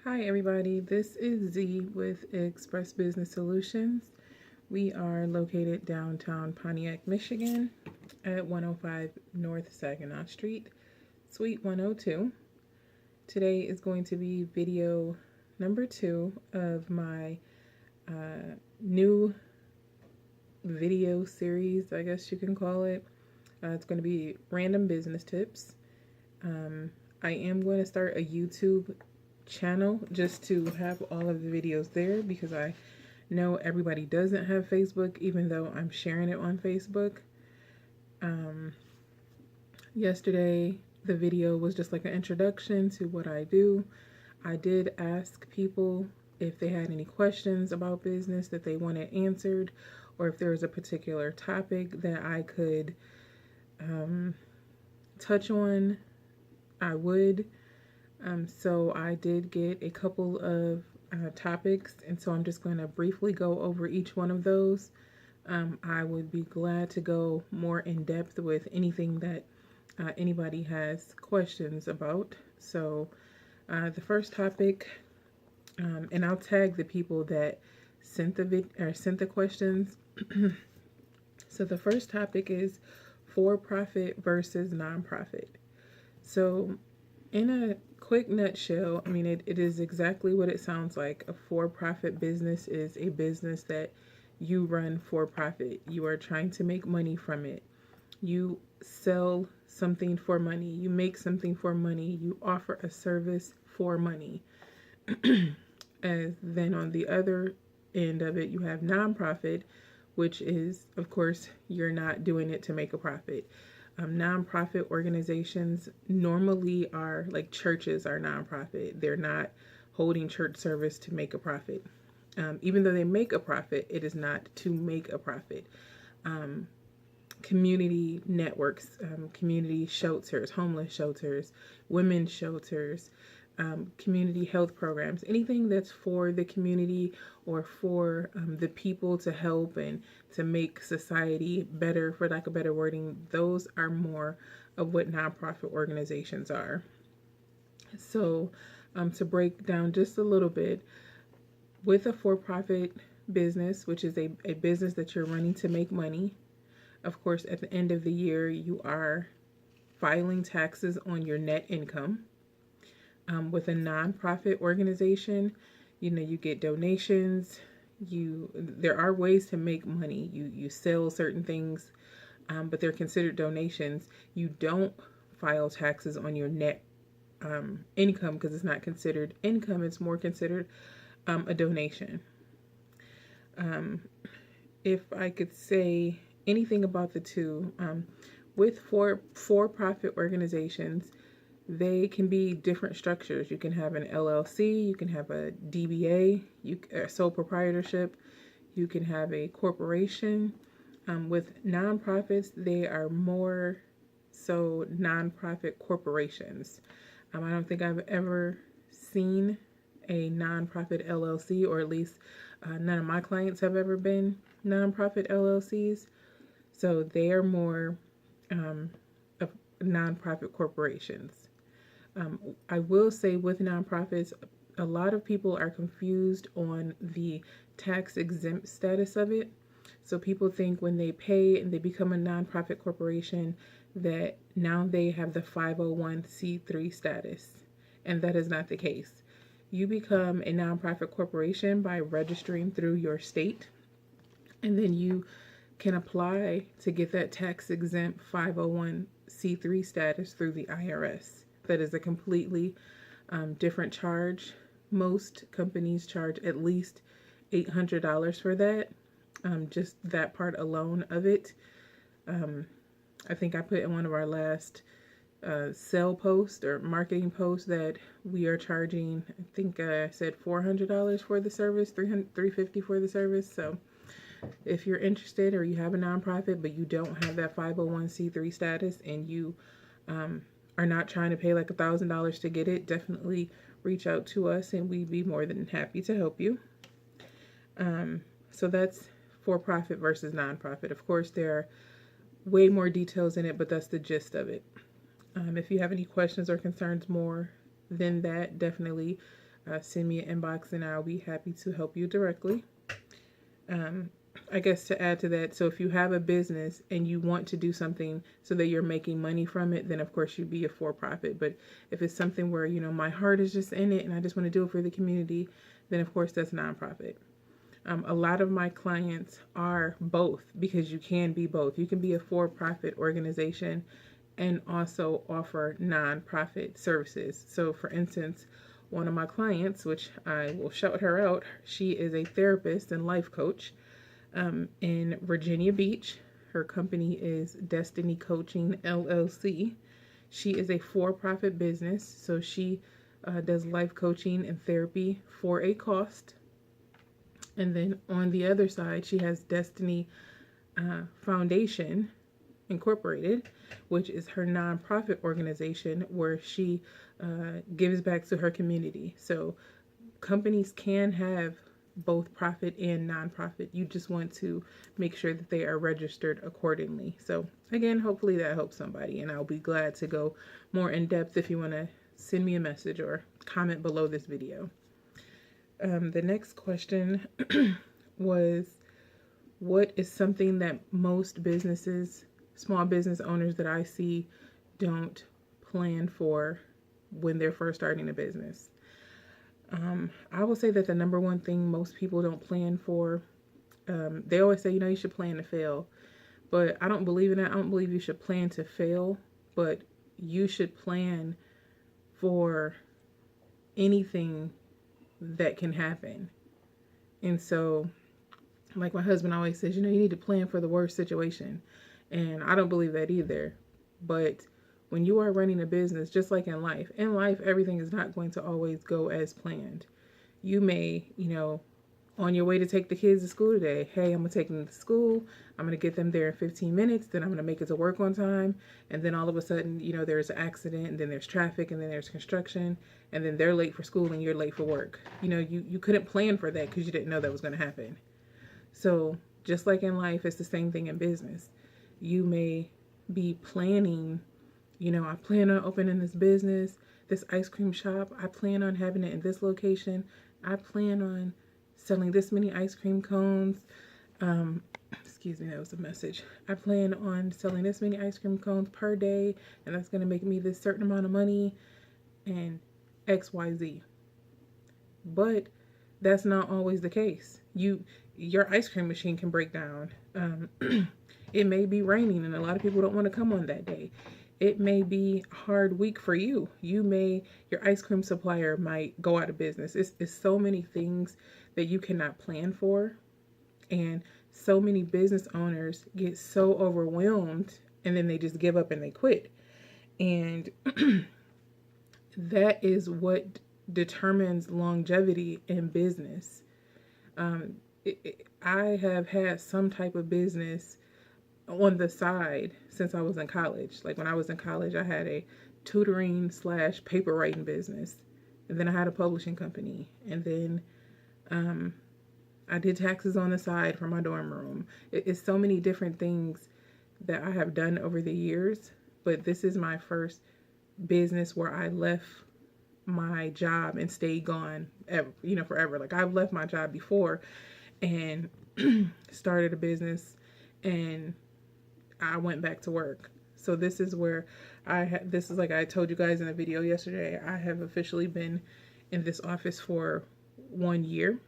Hi everybody, this is Z with Express Business Solutions. We are located downtown Pontiac, Michigan at 105 North Saginaw Street, Suite 102. Today is going to be video number 2 of my new video series, I guess you can call it. It's going to be random business tips. I am going to start a YouTube channel just to have all of the videos there because I know everybody doesn't have Facebook, even though I'm sharing it on Facebook. Yesterday, the video was just like an introduction to what I do. I did ask people if they had any questions about business that they wanted answered, or if there was a particular topic that I could touch on, I would. So I did get a couple of topics, and so I'm just going to briefly go over each one of those. I would be glad to go more in depth with anything that anybody has questions about. So the first topic, and I'll tag the people that sent the questions. So the first topic is for-profit versus nonprofit. So in a quick nutshell, I mean, it is exactly what it sounds like. A for-profit business is a business that you run for profit. You are trying to make money from it. You sell something for money. You make something for money. You offer a service for money. And then on the other end of it, you have nonprofit, which is, of course, you're not doing it to make a profit. Nonprofit organizations normally are like churches are nonprofit. They're not holding church service to make a profit. Even though they make a profit, it is not to make a profit. Community networks, community shelters, homeless shelters, women's shelters, community health programs, anything that's for the community or for the people to help and to make society better, for lack of better wording, those are more of what nonprofit organizations are. So to break down just a little bit, with a for-profit business, which is a business that you're running to make money, of course, at the end of the year, you are filing taxes on your net income. With a nonprofit organization, you get donations. There are ways to make money. You sell certain things, but they're considered donations. You don't file taxes on your net income because it's not considered income. It's more considered a donation. If I could say anything about the two, with for-profit organizations, they can be different structures. You can have an LLC, you can have a DBA, a sole proprietorship, you can have a corporation. With nonprofits, they are more so nonprofit corporations. I don't think I've ever seen a nonprofit LLC, or at least none of my clients have ever been nonprofit LLCs. So they are more of nonprofit corporations. I will say with nonprofits, a lot of people are confused on the tax exempt status of it. So people think when they pay and they become a nonprofit corporation that now they have the 501c3 status. And that is not the case. You become a nonprofit corporation by registering through your state, and then you can apply to get that tax exempt 501c3 status through the IRS. That is a completely different charge. Most companies charge at least $800 for that, just that part alone of it. I think I put in one of our last sale posts or marketing posts that we are charging, I think I said $400 for the service, $350 for the service. So if you're interested, or you have a nonprofit but you don't have that 501c3 status, and you are not trying to pay like $1,000 to get it, definitely reach out to us and we'd be more than happy to help you. So that's for-profit versus nonprofit. Of course, there are way more details in it, but that's the gist of it. If you have any questions or concerns more than that, definitely send me an inbox and I'll be happy to help you directly. I guess to add to that, so if you have a business and you want to do something so that you're making money from it, then of course you'd be a for-profit. But if it's something where, my heart is just in it and I just want to do it for the community, then of course that's nonprofit. A lot of my clients are both, because you can be both. You can be a for-profit organization and also offer nonprofit services. So for instance, one of my clients, which I will shout her out, she is a therapist and life coach in Virginia Beach. Her company is Destiny Coaching LLC. She is a for-profit business, so she does life coaching and therapy for a cost. And then on the other side, she has Destiny Foundation Incorporated, which is her nonprofit organization where she gives back to her community. So companies can have both profit and nonprofit. You just want to make sure that they are registered accordingly. So again, hopefully that helps somebody, and I'll be glad to go more in depth if you want to send me a message or comment below this video. The next question was, what is something that most businesses, small business owners that I see, don't plan for when they're first starting a business? I will say that the number one thing most people don't plan for, they always say, you should plan to fail, but I don't believe in that. I don't believe you should plan to fail, but you should plan for anything that can happen. And so, like my husband always says, you need to plan for the worst situation. And I don't believe that either. But when you are running a business, just like in life, everything is not going to always go as planned. You may, on your way to take the kids to school today, hey, I'm going to take them to school. I'm going to get them there in 15 minutes. Then I'm going to make it to work on time. And then all of a sudden, there's an accident, and then there's traffic, and then there's construction, and then they're late for school and you're late for work. You couldn't plan for that because you didn't know that was going to happen. So just like in life, it's the same thing in business. You may be planning, I plan on opening this business, this ice cream shop. I plan on having it in this location. I plan on selling this many ice cream cones. Excuse me, that was a message. I plan on selling this many ice cream cones per day, and that's going to make me this certain amount of money and XYZ. But that's not always the case. Your ice cream machine can break down. It may be raining and a lot of people don't want to come on that day. It may be a hard week for you. Your ice cream supplier might go out of business. It's so many things that you cannot plan for. And so many business owners get so overwhelmed and then they just give up and they quit. And that is what determines longevity in business. I have had some type of business on the side since I was in college. Like when I was in college, I had a tutoring / paper writing business. And then I had a publishing company. And then I did taxes on the side for my dorm room. It's so many different things that I have done over the years. But this is my first business where I left my job and stayed gone, forever. Like I've left my job before and started a business and I went back to work. So this is where this is like I told you guys in the video yesterday, I have officially been in this office for 1 year.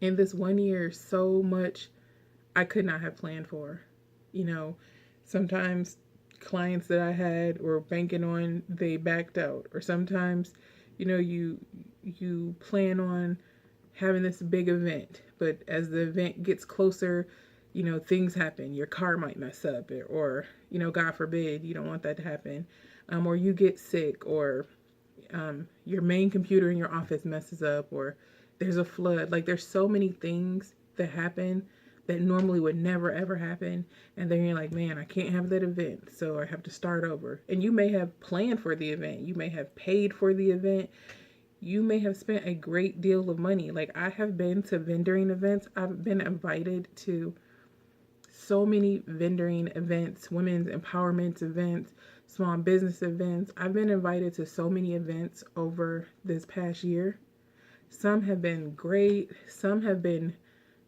In this 1 year, so much I could not have planned for. Sometimes clients that I had were banking on, they backed out. Or sometimes, you plan on having this big event, but as the event gets closer, things happen. Your car might mess up, or, God forbid, you don't want that to happen. Or you get sick, or your main computer in your office messes up, or there's a flood. Like there's so many things that happen that normally would never ever happen. And then you're like, man, I can't have that event, so I have to start over. And you may have planned for the event. You may have paid for the event. You may have spent a great deal of money. Like I have been to vendoring events. I've been invited to so many vendoring events, women's empowerment events, small business events. I've been invited to so many events over this past year. Some have been great, some have been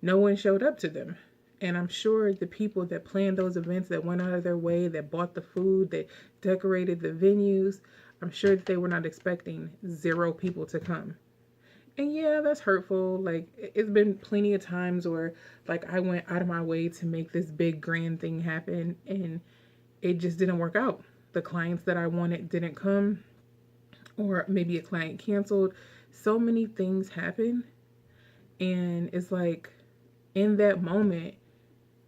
no one showed up to them. And I'm sure the people that planned those events, that went out of their way, that bought the food, that decorated the venues, I'm sure that they were not expecting 0 people to come. And yeah, that's hurtful. Like, it's been plenty of times where, like, I went out of my way to make this big grand thing happen and it just didn't work out. The clients that I wanted didn't come, or maybe a client canceled. So many things happen. And it's like, in that moment,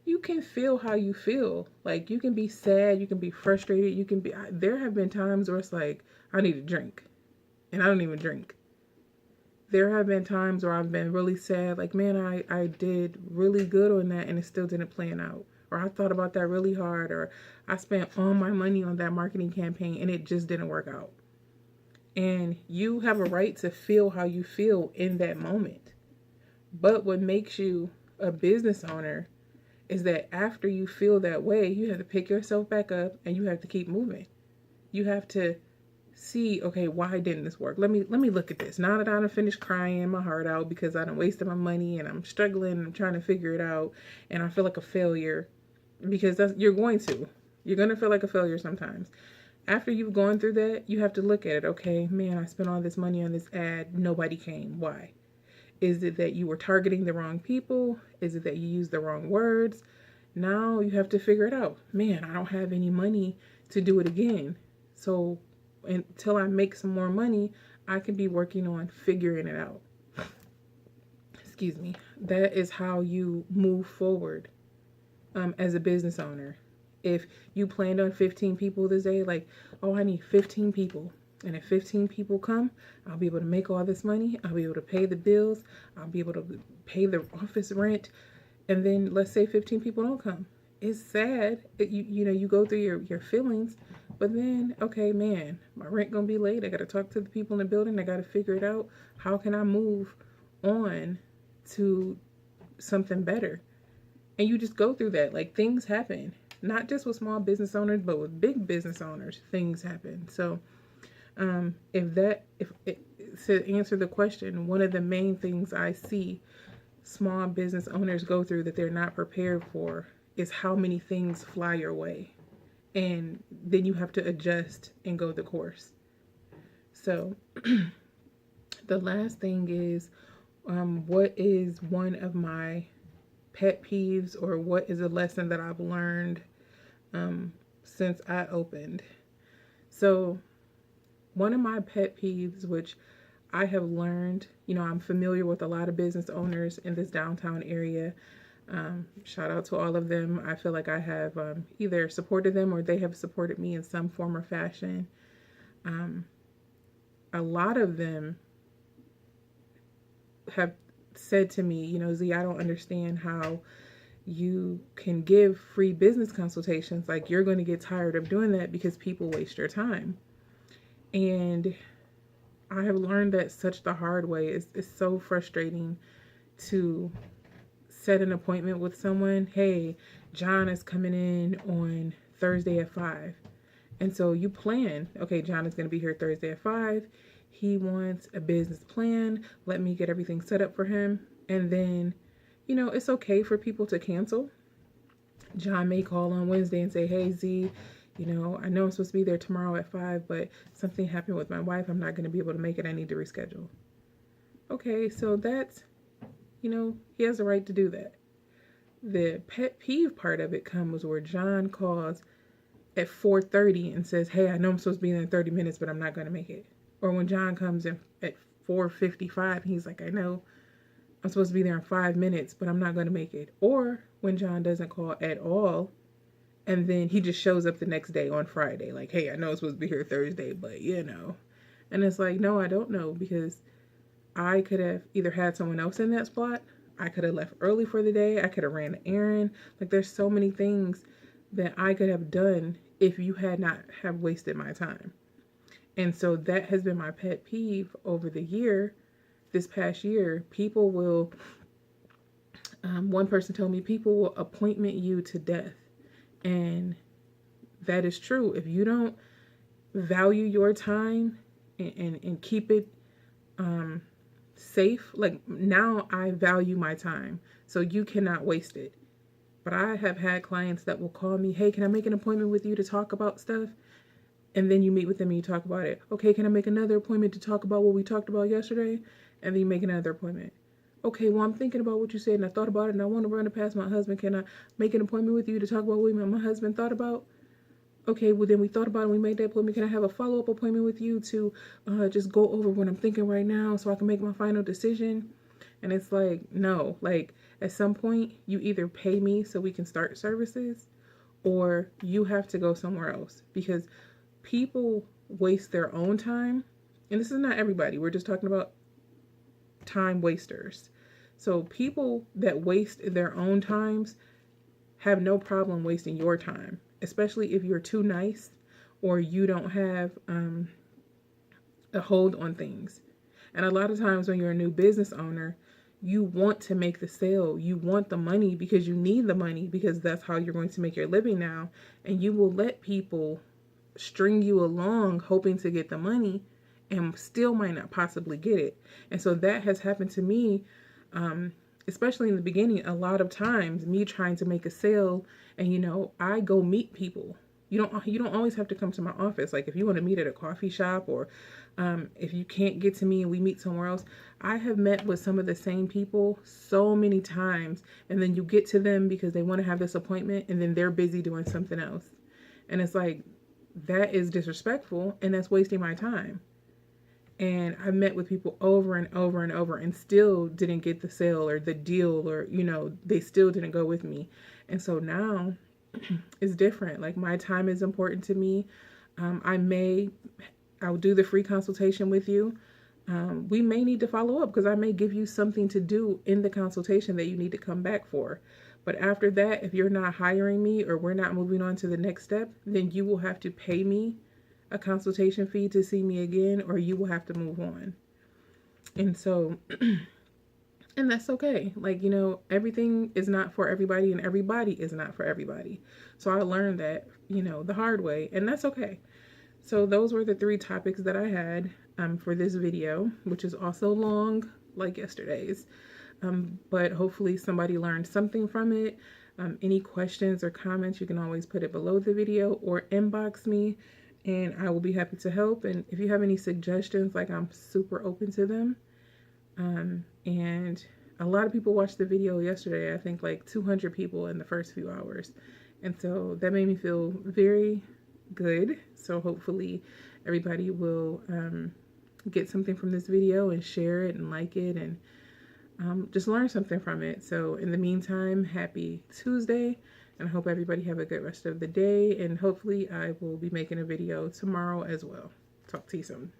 you can feel how you feel. Like, you can be sad, you can be frustrated, you can be, there have been times where it's like, I need a drink. And I don't even drink. There have been times where I've been really sad, like, man, I did really good on that and it still didn't plan out. Or I thought about that really hard, or I spent all my money on that marketing campaign and it just didn't work out. And you have a right to feel how you feel in that moment. But what makes you a business owner is that after you feel that way, you have to pick yourself back up and you have to keep moving. You have to see, okay, why didn't this work? Let me look at this. Now that I done finished crying my heart out because I done wasted my money and I'm struggling and I'm trying to figure it out and I feel like a failure, because you're going to feel like a failure sometimes. After you've gone through that, you have to look at it. Okay, man, I spent all this money on this ad. Nobody came. Why? Is it that you were targeting the wrong people? Is it that you used the wrong words? Now you have to figure it out. Man, I don't have any money to do it again. So until I make some more money, I can be working on figuring it out. Excuse me. That is how you move forward as a business owner. If you planned on 15 people this day, like, oh, I need 15 people. And if 15 people come, I'll be able to make all this money. I'll be able to pay the bills. I'll be able to pay the office rent. And then let's say 15 people don't come. It's sad. You go through your feelings. But then, okay, man, my rent gonna be late. I got to talk to the people in the building. I got to figure it out. How can I move on to something better? And you just go through that. Like, things happen. Not just with small business owners, but with big business owners, things happen. So to answer the question, one of the main things I see small business owners go through that they're not prepared for is how many things fly your way. And then you have to adjust and go the course. So the last thing is, what is one of my pet peeves, or what is a lesson that I've learned since I opened? So one of my pet peeves, which I have learned, I'm familiar with a lot of business owners in this downtown area. Shout out to all of them. I feel like I have either supported them or they have supported me in some form or fashion. A lot of them have said to me, Z, I don't understand how you can give free business consultations. Like, you're going to get tired of doing that because people waste your time. And I have learned that such the hard way. It's so frustrating to set an appointment with someone. Hey, John is coming in on Thursday at 5. And so you plan, okay, John is going to be here Thursday at 5. He wants a business plan. Let me get everything set up for him. And then, it's okay for people to cancel. John may call on Wednesday and say, hey, Z, I know I'm supposed to be there tomorrow at 5, but something happened with my wife. I'm not going to be able to make it. I need to reschedule. Okay, so that's, he has the right to do that. The pet peeve part of it comes where John calls at 4:30 and says, hey, I know I'm supposed to be there in 30 minutes, but I'm not going to make it. Or when John comes in at 4:55, he's like, I know I'm supposed to be there in 5 minutes, but I'm not going to make it. Or when John doesn't call at all, and then he just shows up the next day on Friday, like, hey, I know I'm supposed to be here Thursday, but And it's like, no, I don't know, because I could have either had someone else in that spot. I could have left early for the day. I could have ran an errand. Like, there's so many things that I could have done if you had not have wasted my time. And so that has been my pet peeve over this past year. People will, one person told me, people will appointment you to death. And that is true. If you don't value your time and keep it safe. Like now I value my time, so you cannot waste it. But I have had clients that will call me, hey, can I make an appointment with you to talk about stuff? And then you meet with them and you talk about it. Okay, can I make another appointment to talk about what we talked about yesterday? And then you make another appointment. Okay, well, I'm thinking about what you said and I thought about it and I want to run it past my husband. Can I make an appointment with you to talk about what my husband thought about? Okay, well, then we thought about it and we made that appointment. Can I have a follow-up appointment with you to just go over what I'm thinking right now so I can make my final decision? And it's like, no, like at some point you either pay me so we can start services or you have to go somewhere else, because people waste their own time. And this is not everybody. We're just talking about time wasters. So people that waste their own times have no problem wasting your time, especially if you're too nice or you don't have a hold on things. And a lot of times when you're a new business owner, you want to make the sale. You want the money because you need the money, because that's how you're going to make your living now. And you will let people string you along hoping to get the money and still might not possibly get it. And so that has happened to me, especially in the beginning. A lot of times me trying to make a sale, and I go meet people. You don't always have to come to my office. Like if you want to meet at a coffee shop, or if you can't get to me and we meet somewhere else. I have met with some of the same people so many times, and then you get to them because they want to have this appointment and then they're busy doing something else. And it's like, that is disrespectful and that's wasting my time. And I met with people over and over and over and still didn't get the sale or the deal, or, they still didn't go with me. And so now it's different. Like my time is important to me. I'll do the free consultation with you. We may need to follow up because I may give you something to do in the consultation that you need to come back for. But after that, if you're not hiring me or we're not moving on to the next step, then you will have to pay me a consultation fee to see me again, or you will have to move on. And so, and that's okay. Like, everything is not for everybody and everybody is not for everybody. So I learned that, the hard way, and that's okay. So those were the 3 topics that I had for this video, which is also long like yesterday's. But hopefully somebody learned something from it. Any questions or comments, you can always put it below the video or inbox me and I will be happy to help. And if you have any suggestions, like I'm super open to them. And a lot of people watched the video yesterday. I think like 200 people in the first few hours. And so that made me feel very good. So hopefully everybody will get something from this video and share it and like it and just learn something from it. So in the meantime, happy Tuesday, and I hope everybody have a good rest of the day, and hopefully I will be making a video tomorrow as well. Talk to you soon.